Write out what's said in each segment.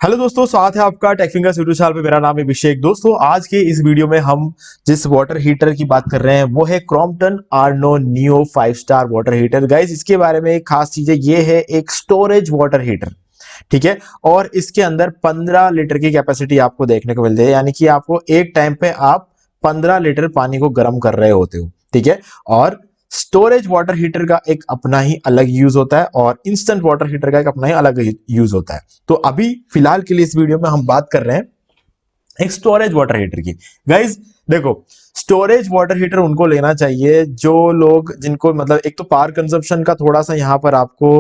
Hello दोस्तों, स्वागत है आपका टेकफिंगर्स यूट्यूब चैनल पे। मेरा नाम है अभिषेक। दोस्तों, आज के इस वीडियो में हम जिस वाटर हीटर की बात कर रहे हैं वो है Crompton आर्नो neo 5 star water heater. Guys, इसके बारे में एक खास चीज है, ये है एक स्टोरेज वाटर हीटर। ठीक है। और इसके अंदर 15 लीटर की कैपेसिटी आपको देखने को मिलती है, यानी कि आपको एक टाइम पे आप 15 लीटर पानी को गर्म कर रहे होते हो। ठीक है। और स्टोरेज वाटर हीटर का एक अपना ही अलग यूज होता है और इंस्टेंट वाटर हीटर का एक अपना ही अलग यूज होता है। तो अभी फिलहाल के लिए इस वीडियो में हम बात कर रहे हैं एक स्टोरेज वाटर हीटर की। गाइज देखो, स्टोरेज वाटर हीटर उनको लेना चाहिए जो लोग जिनको मतलब एक तो पावर कंजप्शन का थोड़ा सा यहाँ पर आपको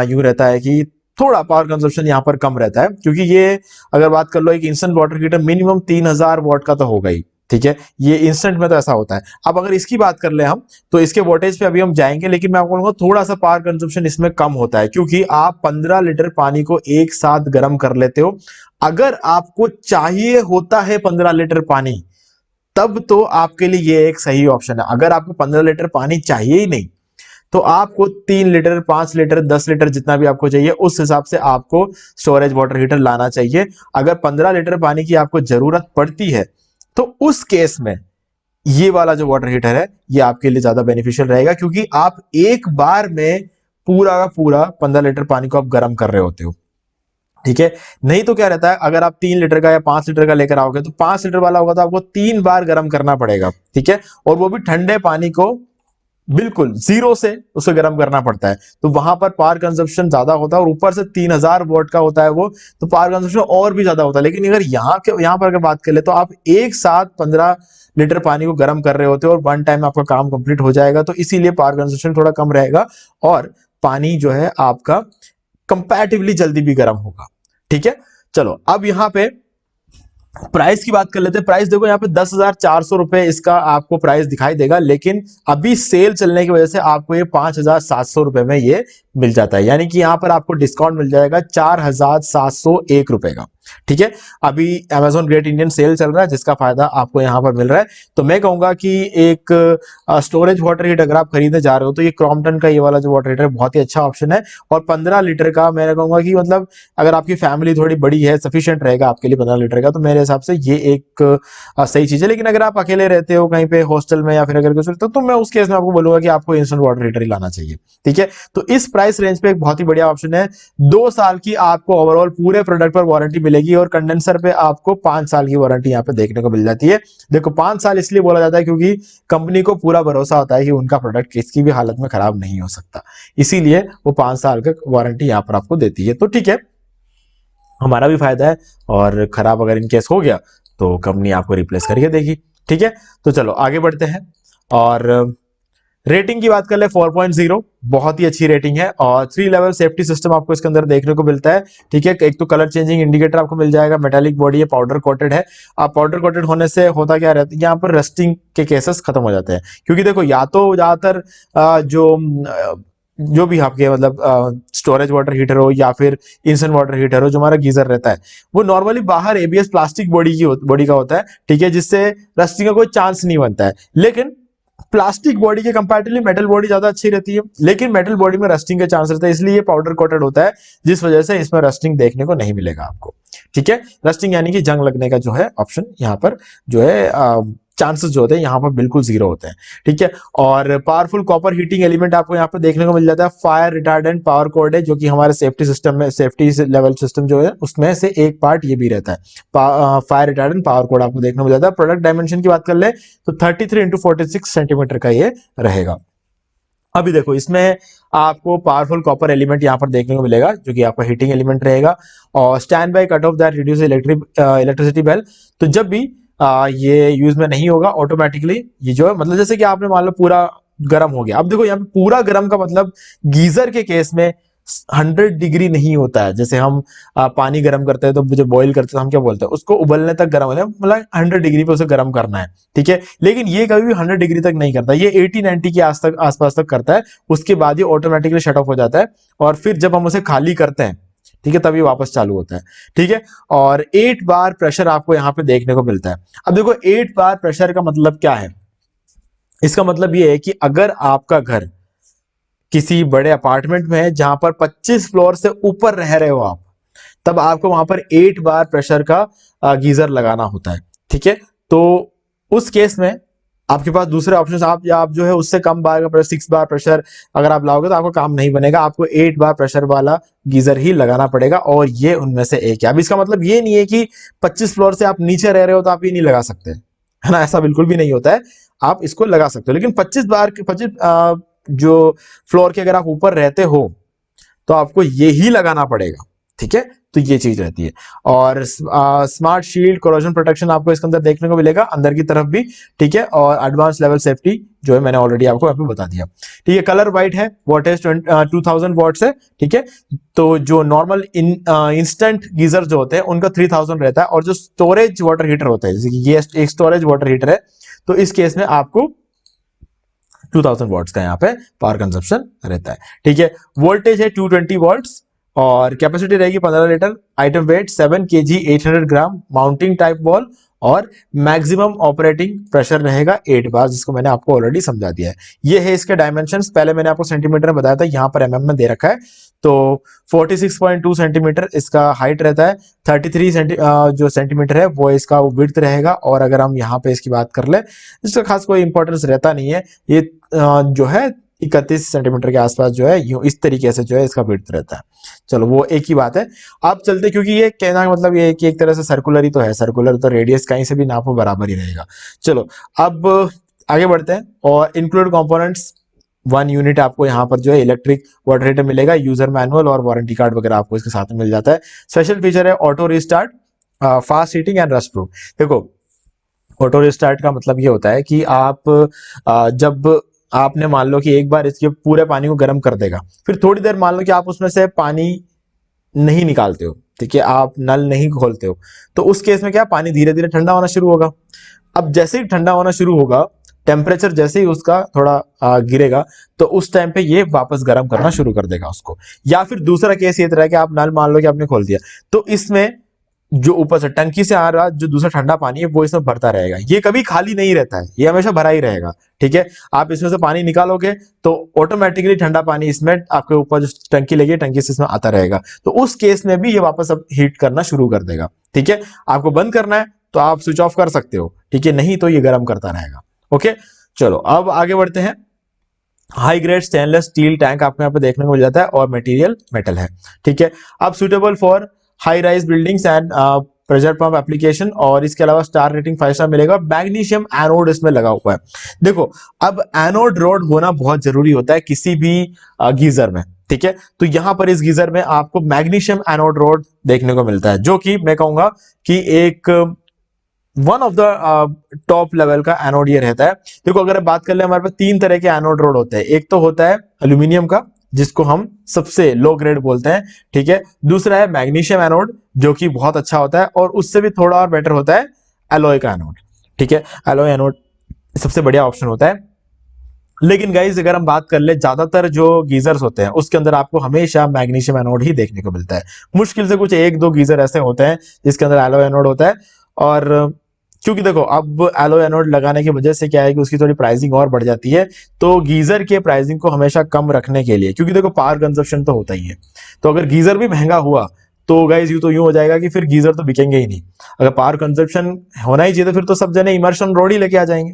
यूं रहता है कि थोड़ा पावर कंजप्शन यहाँ पर कम रहता है, क्योंकि ये अगर बात कर लो एक instant water heater minimum 3000 what का तो होगा ही। ठीक है, ये इंस्टेंट में तो ऐसा होता है। अब अगर इसकी बात कर ले हम, तो इसके वोल्टेज पे अभी हम जाएंगे, लेकिन मैं आपको बोलूंगा थोड़ा सा पावर कंजप्शन इसमें कम होता है, क्योंकि आप 15 लीटर पानी को एक साथ गर्म कर लेते हो। अगर आपको चाहिए होता है 15 लीटर पानी, तब तो आपके लिए ये एक सही ऑप्शन है। अगर आपको 15 लीटर पानी चाहिए ही नहीं, तो आपको 3 लीटर, 5 लीटर, 10 लीटर जितना भी आपको चाहिए उस हिसाब से आपको स्टोरेज वाटर हीटर लाना चाहिए। अगर 15 लीटर पानी की आपको जरूरत पड़ती है, तो उस केस में ये वाला जो वाटर हीटर है ये आपके लिए ज्यादा बेनिफिशियल रहेगा, क्योंकि आप एक बार में पूरा का पूरा 15 लीटर पानी को आप गर्म कर रहे होते हो। ठीक है। नहीं तो क्या रहता है, अगर आप 3 लीटर का या 5 लीटर का लेकर आओगे तो 5 लीटर वाला होगा तो आपको 3 बार गर्म करना पड़ेगा। ठीक है। और वो भी ठंडे पानी को बिल्कुल जीरो से उसे गर्म करना पड़ता है, तो वहां पर पावर कंजप्शन ज्यादा होता है और ऊपर से 3000 वॉट का होता है वो, तो पावर कंजप्शन और भी ज्यादा होता है। लेकिन अगर यहाँ पर अगर बात कर ले, तो आप एक साथ 15 लीटर पानी को गर्म कर रहे होते हो और वन टाइम आपका काम कंप्लीट हो जाएगा, तो इसीलिए पावर कंजप्शन थोड़ा कम रहेगा और पानी जो है आपका कंपैरेटिवली जल्दी भी गर्म होगा। ठीक है। चलो, अब यहाँ पे प्राइस की बात कर लेते हैं। प्राइस देखो, यहाँ पे 10,400 रुपए इसका आपको प्राइस दिखाई देगा, लेकिन अभी सेल चलने की वजह से आपको ये 5,700 रुपए में ये मिल जाता है, यानी कि यहाँ पर आपको डिस्काउंट मिल जाएगा 4,701 रुपए का। ठीक है। अभी Amazon ग्रेट इंडियन सेल चल रहा है, जिसका फायदा आपको यहाँ पर मिल रहा है। तो मैं कहूंगा कि एक स्टोरेज वाटर हीटर अगर आप खरीदने जा रहे हो, तो ये क्रॉम्पटन का ये वाला जो वाटर हीटर है बहुत ही अच्छा ऑप्शन है। और 15 लीटर का मैं कहूंगा कि मतलब अगर आपकी फैमिली थोड़ी बड़ी है, सफिशिएंट रहेगा आपके लिए 15 लीटर का, तो मेरे हिसाब से ये एक सही चीज है। लेकिन अगर आप अकेले रहते हो कहीं पे हॉस्टल में या फिर अगर कुछ, तो मैं उस केस में आपको बोलूंगा कि आपको इंस्टेंट वाटर हीटर ही लाना चाहिए। ठीक है। तो इस प्राइस रेंज पे एक बहुत ही बढ़िया ऑप्शन है। 2 साल की आपको ओवरऑल पूरे प्रोडक्ट पर वारंटी मिलेगी और कंडेंसर पे आपको 5 साल की वारंटी यहाँ पे देखने को मिल जाती है। देखो, 5 साल इसलिए बोला जाता है क्योंकि कंपनी को पूरा भरोसा होता है कि उनका प्रोडक्ट किसी भी हालत में खराब नहीं हो सकता, इसीलिए वो 5 साल का वारंटी यहाँ पर आपको देती है। तो ठीक है, हमारा भी फायदा है, और खराब अगर इनकेस हो गया तो कंपनी आपको रिप्लेस करके देगी। ठीक है। तो चलो आगे बढ़ते हैं, और रेटिंग की बात कर ले 4.0, बहुत ही अच्छी रेटिंग है। और 3 लेवल सेफ्टी सिस्टम आपको इसके अंदर देखने को मिलता है। ठीक है। एक तो कलर चेंजिंग इंडिकेटर आपको मिल जाएगा, मेटालिक बॉडी है, पाउडर कोटेड है। आप पाउडर कोटेड होने से होता क्या रहता है, यहाँ पर रस्टिंग के केसेस खत्म हो जाते हैं, क्योंकि देखो या तो ज्यादातर जो भी आपके मतलब स्टोरेज वाटर हीटर हो या फिर इंस्टेंट वाटर हीटर हो, जो हमारा गीजर रहता है, वो नॉर्मली बाहर एबीएस प्लास्टिक बॉडी का होता है। ठीक है, जिससे रस्टिंग का कोई चांस नहीं बनता है। लेकिन प्लास्टिक बॉडी के कंपैरेटिवली मेटल बॉडी ज्यादा अच्छी रहती है, लेकिन मेटल बॉडी में रस्टिंग के चांस रहता है, इसलिए ये पाउडर कोटेड होता है, जिस वजह से इसमें रस्टिंग देखने को नहीं मिलेगा आपको। ठीक है। रस्टिंग यानी कि जंग लगने का जो है ऑप्शन यहाँ पर जो है चांसेस जो होते हैं यहाँ पर बिल्कुल जीरो होते हैं। ठीक है। और पावरफुल कॉपर हीटिंग एलिमेंट आपको यहाँ पर देखने को मिल जाता है। फायर रिटार्डेंट पावर कोड है, जो कि हमारे सेफ्टी सिस्टम में, सेफ्टी लेवल सिस्टम जो है उसमें से एक पार्ट ये भी रहता है। फायर रिटार्डेंट पावर कोड आपको देखने को मिल जाता है। प्रोडक्ट डायमेंशन की बात कर ले तो 33x46 सेंटीमीटर का ये रहेगा। अभी देखो, इसमें आपको पावरफुल कॉपर एलिमेंट यहाँ पर देखने को मिलेगा, जो कि आपका हीटिंग एलिमेंट रहेगा। और stand by cut off that reduce electricity bill. तो जब भी ये यूज में नहीं होगा, ऑटोमेटिकली ये जो है मतलब जैसे कि आपने मान लो पूरा गर्म हो गया। अब देखो, यहाँ पे पूरा गर्म का मतलब गीजर के केस में 100 डिग्री नहीं होता है। जैसे हम पानी गर्म करते हैं, तो जो बॉईल करते हैं तो हम क्या बोलते हैं, उसको उबलने तक गर्म होना है, मतलब 100 डिग्री पे उसे गर्म करना है। ठीक है। लेकिन ये कभी भी 100 डिग्री तक नहीं करता, ये 80-90 के आसपास तक करता है। उसके बाद ये ऑटोमेटिकली शट ऑफ हो जाता है, और फिर जब हम उसे खाली करते हैं, ठीक है, तभी वापस चालू होता है। ठीक है। और 8 बार प्रेशर आपको यहाँ पे देखने को मिलता है। अब देखो, 8 बार प्रेशर का मतलब क्या है, इसका मतलब ये है कि अगर आपका घर किसी बड़े अपार्टमेंट में है जहां पर 25 फ्लोर से ऊपर रह रहे हो आप, तब आपको वहां पर 8 बार प्रेशर का गीजर लगाना होता है। ठीक है, तो उस केस में आपके पास दूसरे ऑप्शन आप जो है उससे कम बार का 6 बार प्रेशर अगर आप लाओगे तो आपका काम नहीं बनेगा, आपको 8 बार प्रेशर वाला गीजर ही लगाना पड़ेगा और ये उनमें से एक है। अब इसका मतलब ये नहीं है कि 25 फ्लोर से आप नीचे रह रहे हो तो आप ये नहीं लगा सकते, है ना, ऐसा बिल्कुल भी नहीं होता है, आप इसको लगा सकते हो। लेकिन 25 जो फ्लोर के अगर आप ऊपर रहते हो तो आपको ये ही लगाना पड़ेगा। ठीक है, तो ये चीज रहती है। और स्मार्ट शील्ड कोरोजन प्रोटेक्शन आपको इसके अंदर देखने को मिलेगा अंदर की तरफ भी। ठीक है, और एडवांस लेवल सेफ्टी जो है मैंने ऑलरेडी आपको यहाँ पे बता दिया। ठीक है, कलर व्हाइट है, वोल्टेज 2000 वॉट्स है। ठीक है, तो जो नॉर्मल इंस्टेंट गीजर जो होते हैं उनका 3000 रहता है, और जो स्टोरेज वाटर हीटर होता है जैसे कि ये एक स्टोरेज वाटर हीटर है तो इस केस में आपको 2000 वॉट्स का यहाँ पे पावर कंजप्शन रहता है। ठीक है, वोल्टेज है 220 वॉट्स और कैपेसिटी रहेगी 15 लीटर, आइटम वेट 7 kg 800 ग्राम, माउंटिंग टाइप बॉल, और मैक्सिमम ऑपरेटिंग प्रेशर रहेगा 8 बार, जिसको मैंने आपको ऑलरेडी समझा दिया है। ये है इसके डायमेंशंस, पहले मैंने आपको सेंटीमीटर में बताया था, यहाँ पर एमएम में दे रखा है। तो 46.2 सेंटीमीटर इसका हाइट रहता है, 33 जो सेंटीमीटर है वो इसका विड्थ रहेगा, और अगर हम यहाँ पे इसकी बात कर ले इसका खास कोई इंपॉर्टेंस रहता नहीं है, ये जो है 31 सेंटीमीटर के आसपास जो है यूं इस तरीके से जो है इसका विड्थ रहता है। चलो वो एक ही बात है। आप चलते, क्योंकि ये कहना का मतलब ये है कि एक तरह से सर्कुलर ही तो है, सर्कुलर तो रेडियस कहीं से भी नापो बराबर ही रहेगा। चलो अब आगे बढ़ते हैं, और इंक्लूड कंपोनेंट्स 1 यूनिट आपको यहाँ पर जो है इलेक्ट्रिक वाटर हीटर मिलेगा, यूजर मैनुअल और वारंटी कार्ड वगैरह आपको इसके साथ में मिल जाता है। स्पेशल फीचर है auto restart, fast heating and rust proof. देखो ऑटो रिस्टार्ट का मतलब ये होता है कि आप जब आपने मान लो कि एक बार इसके पूरे पानी को गर्म कर देगा, फिर थोड़ी देर मान लो कि आप उसमें से पानी नहीं निकालते हो, ठीक है, आप नल नहीं खोलते हो, तो उस केस में क्या पानी धीरे धीरे ठंडा होना शुरू होगा। अब जैसे ही ठंडा होना शुरू होगा, टेम्परेचर जैसे ही उसका थोड़ा गिरेगा, तो उस टाइम पे ये वापस गर्म करना शुरू कर देगा उसको। या फिर दूसरा केस ये तरह कि आप नल मान लो कि आपने खोल दिया, तो इसमें जो ऊपर से टंकी से आ रहा जो दूसरा ठंडा पानी है वो इसमें भरता रहेगा, ये कभी खाली नहीं रहता है, ये हमेशा भरा ही रहेगा। ठीक है, आप इसमें से पानी निकालोगे तो ऑटोमेटिकली ठंडा पानी इसमें आपके ऊपर जो टंकी लगी है टंकी से इसमें आता रहेगा, तो उस केस में भी ये वापस अब हीट करना शुरू कर देगा। ठीक है, आपको बंद करना है तो आप स्विच ऑफ कर सकते हो, ठीक है, नहीं तो ये गर्म करता रहेगा। ओके, चलो अब आगे बढ़ते हैं। High grade stainless steel tank आपको यहाँ पे देखने को मिल जाता है, और मटेरियल मेटल है। ठीक है, अब suitable for high rise buildings and pressure pump application, और इसके अलावा स्टार रेटिंग 5 स्टार मिलेगा। मैग्नीशियम एनोड इसमें लगा हुआ है। देखो अब एनोड रोड होना बहुत जरूरी होता है किसी भी गीजर में। ठीक है, तो यहां पर इस गीजर में आपको मैग्नीशियम एनोड रोड देखने को मिलता है, जो कि मैं कहूंगा कि एक one of the top level का एनोड ये रहता है। देखो अगर बात कर ले, हमारे पास 3 तरह के एनोड रोड होते हैं। एक तो होता है एल्यूमिनियम का, जिसको हम सबसे लो ग्रेड बोलते हैं। ठीक है, दूसरा है मैग्नीशियम एनोड, जो कि बहुत अच्छा होता है, और उससे भी थोड़ा और बेटर होता है एलॉय का एनोड। ठीक है, एलॉय एनोड सबसे बढ़िया ऑप्शन होता है। लेकिन गाइज अगर हम बात कर ले, ज्यादातर जो गीजर्स होते हैं उसके अंदर आपको हमेशा मैग्नीशियम एनोड ही देखने को मिलता है। मुश्किल से कुछ 1-2 गीजर ऐसे होते हैं जिसके अंदर एलॉय एनोड होता है। और क्योंकि देखो अब एलॉय एनोड लगाने की वजह से क्या है कि उसकी थोड़ी प्राइसिंग और बढ़ जाती है, तो गीजर के प्राइसिंग को हमेशा कम रखने के लिए, क्योंकि देखो पावर कंजप्शन तो होता ही है, तो अगर गीजर भी महंगा हुआ तो गाइज यूं हो जाएगा कि फिर गीजर तो बिकेंगे ही नहीं। अगर पावर कंजप्शन होना ही चाहिए तो फिर तो सब जने इमर्शन रोड ही लेके आ जाएंगे,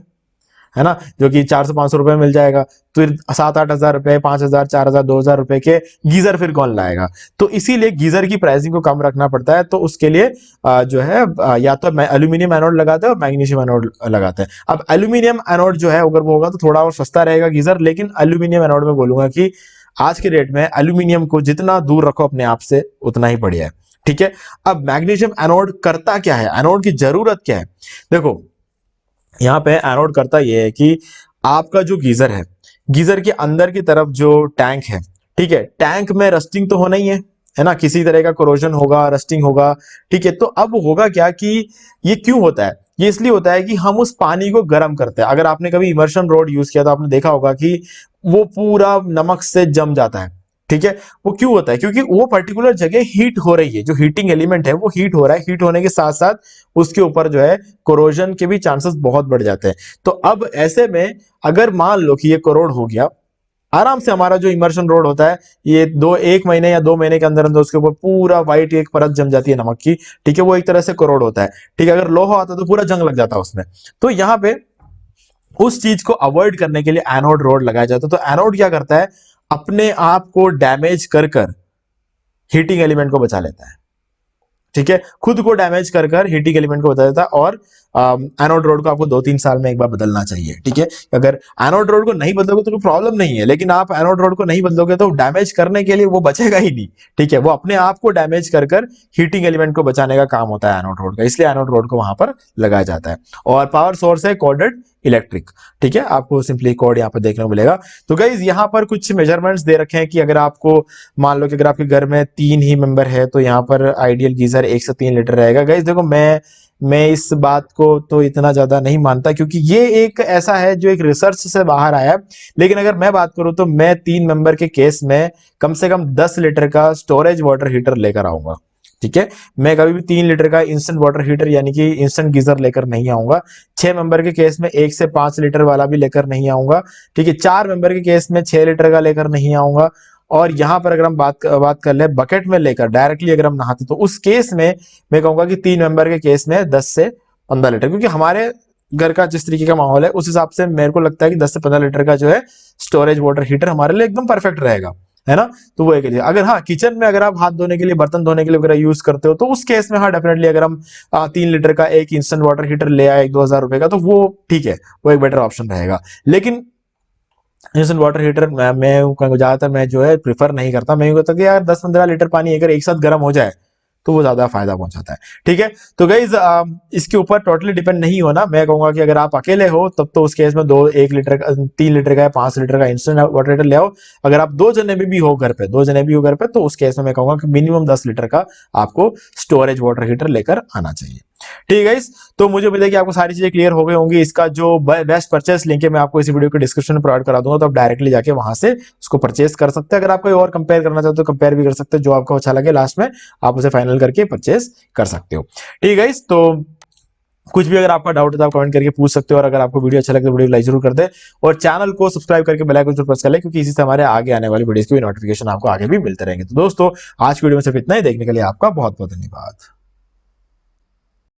है ना, जो कि 400-500 रुपए मिल जाएगा। फिर 7-8 हजार रुपए, 5,000, 4,000, 2,000 रुपए के गीजर फिर कौन लाएगा। तो इसीलिए गीजर की प्राइसिंग को कम रखना पड़ता है, तो उसके लिए जो है या तो एल्यूमिनियम एनोड लगाते हैं और मैग्नीशियम एनोड लगाते हैं। अब एल्यूमिनियम एनोड जो है अगर वो होगा तो थोड़ा और सस्ता रहेगा गीजर, लेकिन एल्यूमिनियम एनोड में बोलूंगा कि आज के डेट में एल्यूमिनियम को जितना दूर रखो अपने आप से उतना ही बढ़िया है। ठीक है, अब मैग्नीशियम एनोड करता क्या है, एनोड की जरूरत क्या है। देखो यहाँ पे एनोड करता यह है कि आपका जो गीजर है, गीजर के अंदर की तरफ जो टैंक है, ठीक है, टैंक में रस्टिंग तो होना ही है ना, किसी तरह का कोरोजन होगा, रस्टिंग होगा। ठीक है, तो अब होगा क्या कि ये क्यों होता है, ये इसलिए होता है कि हम उस पानी को गर्म करते हैं। अगर आपने कभी इमर्शन रोड यूज किया तो आपने देखा होगा कि वो पूरा नमक से जम जाता है। ठीक है, वो क्यों होता है, क्योंकि वो पर्टिकुलर जगह हीट हो रही है, जो हीटिंग एलिमेंट है वो हीट हो रहा है, हीट होने के साथ साथ उसके ऊपर जो है कोरोजन के भी चांसेस बहुत बढ़ जाते हैं। तो अब ऐसे में अगर मान लो कि ये कोरोड हो गया, आराम से हमारा जो इमर्शन रोड होता है ये 1 महीने या 2 महीने के अंदर अंदर उसके ऊपर पूरा व्हाइट एक परत जम जाती है नमक की, ठीक है। वो एक तरह से करोड़ होता है, ठीक है। अगर लोहा होता तो पूरा जंग लग जाता उसमें। तो यहाँ पे उस चीज को अवॉइड करने के लिए एनोड रोड लगाया जाता है। तो एनोड क्या करता है, अपने आप को डैमेज कर कर हीटिंग एलिमेंट को बचा लेता है, ठीक है। खुद को डैमेज कर कर हीटिंग एलिमेंट को बता देता है। और एनोड रोड को आपको 2-3 साल में एक बार बदलना चाहिए, ठीक है। अगर एनोड रोड को नहीं बदलोगे तो कोई प्रॉब्लम नहीं है, लेकिन आप एनोड रोड को नहीं बदलोगे तो डैमेज करने के लिए वो बचेगा ही नहीं, ठीक है। वो अपने आप को डैमेज कर कर हीटिंग एलिमेंट को बचाने का काम होता है एनोड रोड का, इसलिए एनोड रोड को वहां पर लगाया जाता है। और पावर सोर्स है कॉर्डेड इलेक्ट्रिक, ठीक है। आपको सिंपली कोड यहाँ पर देखने को मिलेगा। तो गाइज यहाँ पर कुछ मेजरमेंट्स दे रखे हैं कि अगर आपको मान लो कि अगर आपके घर में 3 ही मेंबर है तो यहाँ पर आइडियल गीजर 1 से 3 लीटर रहेगा। गाइज देखो मैं इस बात को तो इतना ज्यादा नहीं मानता, क्योंकि ये एक ऐसा है जो एक रिसर्च से बाहर आया है। लेकिन अगर मैं बात करूं तो मैं 3 मेंबर के केस में कम से कम 10 लीटर का स्टोरेज वाटर हीटर लेकर आऊंगा, ठीक है। मैं कभी भी 3 लीटर का इंस्टेंट वाटर हीटर यानी कि इंस्टेंट गीजर लेकर नहीं आऊंगा। 6 मेंबर के केस में 1 से 5 लीटर वाला भी लेकर नहीं आऊंगा, ठीक है। 4 मेंबर के केस में 6 लीटर का लेकर नहीं आऊंगा। और यहां पर अगर हम बात कर ले बकेट में लेकर डायरेक्टली अगर हम नहाते तो उस केस में मैं कहूंगा कि 3 मेंबर के केस में 10 से 15 लीटर, क्योंकि हमारे घर का जिस तरीके का माहौल है उस हिसाब से मेरे को लगता है कि 10 से 15 लीटर का जो है स्टोरेज वाटर हीटर हमारे लिए एकदम परफेक्ट रहेगा, है ना। तो वो एक चीज। अगर हाँ किचन में अगर आप हाथ धोने के लिए बर्तन धोने के लिए वगैरह यूज करते हो तो उस केस में हाँ डेफिनेटली अगर हम 3 लीटर का एक इंस्टेंट वाटर हीटर ले आए 1-2 हजार रुपए का तो वो ठीक है, वो एक बेटर ऑप्शन रहेगा। लेकिन इंस्टेंट वाटर हीटर मैं ज्यादातर मैं जो है प्रीफर नहीं करता। मैं कहता कि यार 10-15 लीटर पानी अगर एक साथ गर्म हो जाए तो वो ज्यादा फायदा पहुंचाता है, ठीक है। तो गाइज इसके ऊपर टोटली डिपेंड नहीं होना। मैं कहूंगा कि अगर आप अकेले हो तब तो उस केस में 1 लीटर का 3 लीटर का या 5 लीटर का इंस्टेंट वाटर हीटर ले आओ। अगर आप 2 जने भी हो घर पे 2 जने भी हो घर पे तो उस केस में मैं कहूंगा कि मिनिमम 10 लीटर का आपको स्टोरेज वाटर हीटर लेकर आना चाहिए, ठीक है गाइस। तो मुझे उम्मीद है कि आपको सारी चीजें क्लियर हो गई होंगी। इसका जो बेस्ट परचेस लिंक है मैं आपको इस वीडियो के डिस्क्रिप्शन में प्रोवाइड करा दूंगा, तो आप डायरेक्टली जाके वहां से उसको परचेस कर सकते हैं। अगर आप कोई और कंपेयर करना चाहते हो तो कंपेयर भी कर सकते हैं, जो आपको अच्छा लगे लास्ट में आप उसे फाइनल करके परचेस कर सकते हो, ठीक है गाइस। तो कुछ भी अगर आपका डाउट है तो आप कमेंट करके पूछ सकते हो। और अगर आपको वीडियो अच्छा लगे तो वीडियो लाइक जरूर कर दे और चैनल को सब्सक्राइब करके बेल आइकन जरूर प्रेस कर ले, क्योंकि इसी से हमारे आगे आने वाली वीडियोस की नोटिफिकेशन आपको आगे भी मिलते रहेंगे। तो दोस्तों आज की वीडियो में सिर्फ इतना ही। देखने के लिए आपका बहुत बहुत धन्यवाद।